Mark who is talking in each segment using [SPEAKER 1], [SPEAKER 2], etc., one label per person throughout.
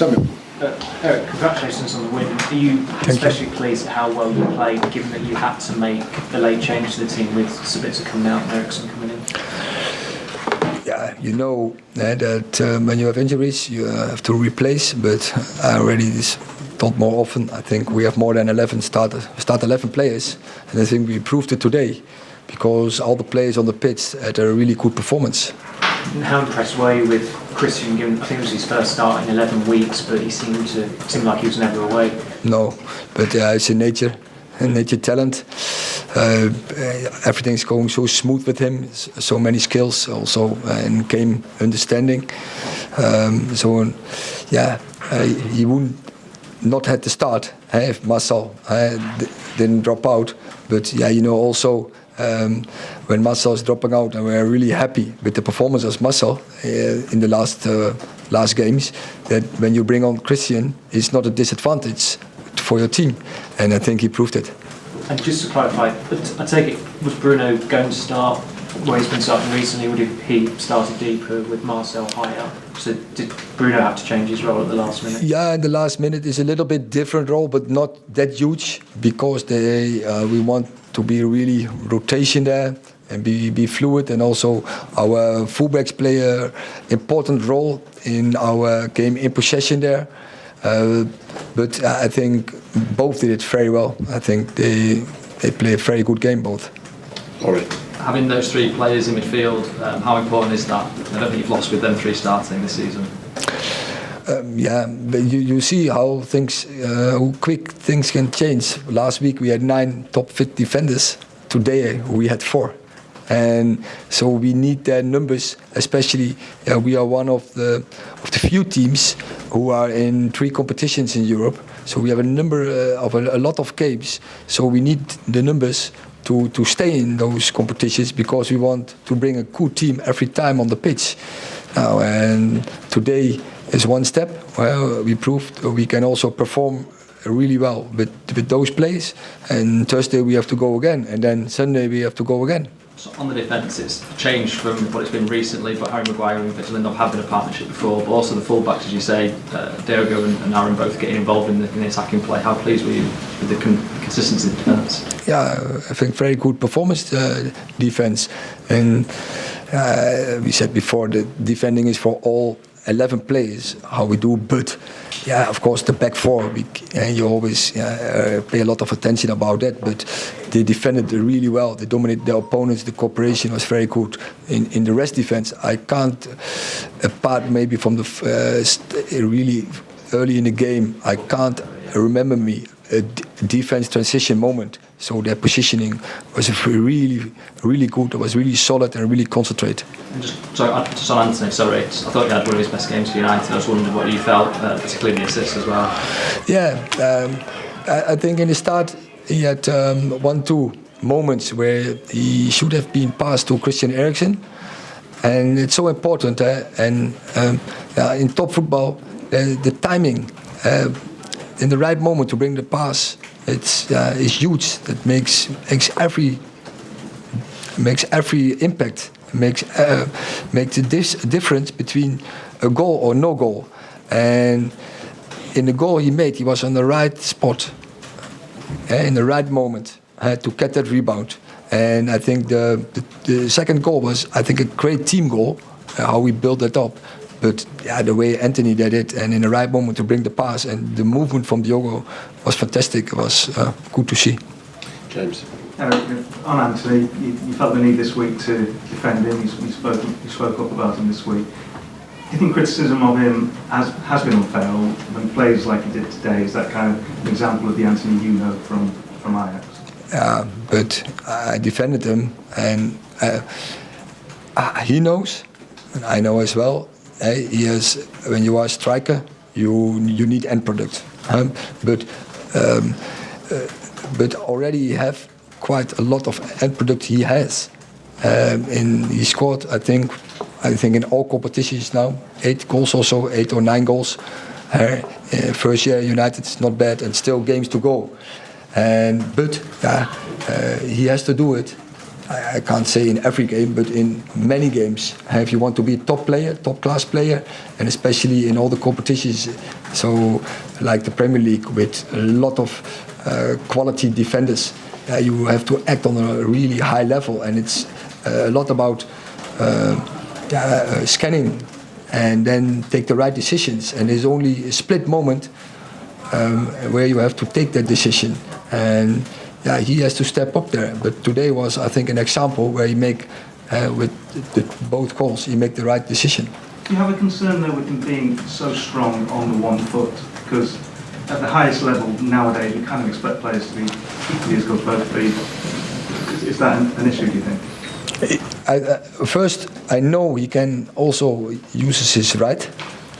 [SPEAKER 1] Samuel.
[SPEAKER 2] Erik, congratulations on the win. Are you especially pleased at how well you played, given that you had to make a late change to the team with Sabitzer coming out and Eriksen coming in?
[SPEAKER 3] Yeah, you know that when you have injuries, you have to replace. But I already thought more often. I think we have more than 11 start 11 players, and I think we proved it today because all the players on the pitch had a really good performance.
[SPEAKER 2] And how impressed were you with Christian? Given I think it was his first start in 11 weeks, but he seemed like he was never away.
[SPEAKER 3] No, but it's a nature talent. Everything's going so smooth with him. So many skills also and game understanding. He wouldn't not had to start if Marcel didn't drop out. But yeah, you know also. When Marcel is dropping out, and we're really happy with the performance of Marcel in the last games. That when you bring on Christian, it's not a disadvantage for your team, and I think he proved it.
[SPEAKER 2] And just to clarify, I take it, was Bruno going to start where he's been starting recently, or did he started deeper with Marcel higher? So did Bruno have to change his role at the last minute?
[SPEAKER 3] Yeah, in the last minute is a little bit different role, but not that huge because we want to be really rotation there and be fluid, and also our fullbacks play an important role in our game in possession there. But I think both did it very well. I think they play a very good game both.
[SPEAKER 1] All right.
[SPEAKER 4] Having those three players in midfield, how important is that? I don't think you've lost with them three starting this season.
[SPEAKER 3] Yeah, but you see how quick things can change. Last week we had 9 top fit defenders. Today we had 4. And so we need their numbers, especially we are one of the few teams who are in 3 competitions in Europe. So we have a number of a lot of games. So we need the numbers to stay in those competitions because we want to bring a good team every time on the pitch. Now, and today is one step where we proved we can also perform really well with those plays. And Thursday we have to go again, and then Sunday we have to go again.
[SPEAKER 4] So on the defence, it's changed from what it's been recently, but Harry Maguire and Victor Lindelof have been a partnership before, but also the full-backs, as you say, Diogo and Aaron both getting involved in the attacking play. How pleased were you with the consistency of defence? Yeah,
[SPEAKER 3] I think very good performance defence. And we said before that defending is for all 11 players, how we do, but yeah, of course the back 4, you always pay a lot of attention about that, but they defended really well, they dominated their opponents, the cooperation was very good. In the rest defense, I can't, apart maybe from the really early in the game, I can't remember a defense transition moment. So their positioning was really, really good. It was really solid and really concentrated.
[SPEAKER 4] And just on Antony, sorry, I thought he had one of his best games for United. I was wondering what you felt, particularly the assist as well.
[SPEAKER 3] Yeah, I think in the start he had 1-2 moments where he should have been passed to Christian Eriksen, and it's so important. And in top football, the timing in the right moment to bring the pass. It's huge. That makes every impact. Makes a difference between a goal or no goal. And in the goal he made, he was on the right spot, in the right moment to get that rebound. And I think the second goal was, I think, a great team goal. How we built that up. But yeah, the way Antony did it, and in the right moment to bring the pass, and the movement from Diogo was fantastic. It was good to see.
[SPEAKER 1] James.
[SPEAKER 5] Erik, on Antony, you felt the need this week to defend him. You spoke up about him this week. Do you think criticism of him has been unfair, or when he plays like he did today, is that kind of an example of the Antony you know from Ajax?
[SPEAKER 3] Yeah, but I defended him, and he knows, and I know as well. He has, when you are a striker, you need end product. But already he have quite a lot of end product he has. He scored, I think in all competitions now, 8 goals also, 8 or 9 goals. First year United is not bad, and still games to go. But he has to do it I can't say in every game, but in many games. If you want to be a top player, top class player, and especially in all the competitions, so like the Premier League with a lot of quality defenders, you have to act on a really high level, and it's a lot about scanning and then take the right decisions. And there's only a split moment where you have to take that decision, and he has to step up there. But today was, I think, an example where he make with both goals, he make the right decision.
[SPEAKER 5] Do you have a concern though with him being so strong on the 1 foot? Because at the highest level nowadays, we kind of expect players to be equally as good both feet. Is that an issue, do you think?
[SPEAKER 3] First, I know he can also use his right.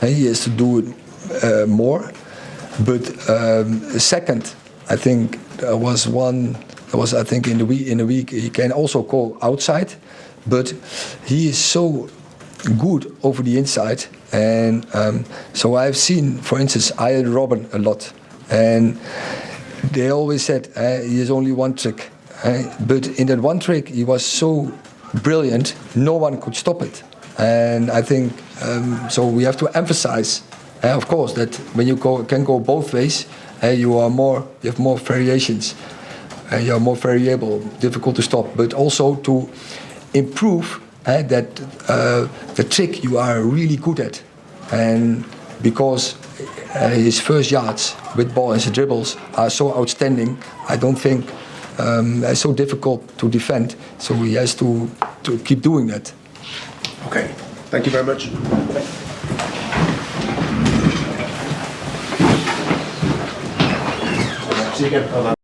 [SPEAKER 3] He has to do it more. But second, I think there was I think in the week he can also go outside, but he is so good over the inside, and so I've seen, for instance, Ian Robben a lot, and they always said he has only one trick, but in that one trick he was so brilliant, no one could stop it, and I think so we have to emphasize. Of course, that when you can go both ways, you have more variations, you are more variable, difficult to stop, but also to improve that the trick you are really good at, and because his first yards with ball and his dribbles are so outstanding, I don't think it's so difficult to defend, so he has to keep doing that.
[SPEAKER 1] Okay, thank you very much. See you again.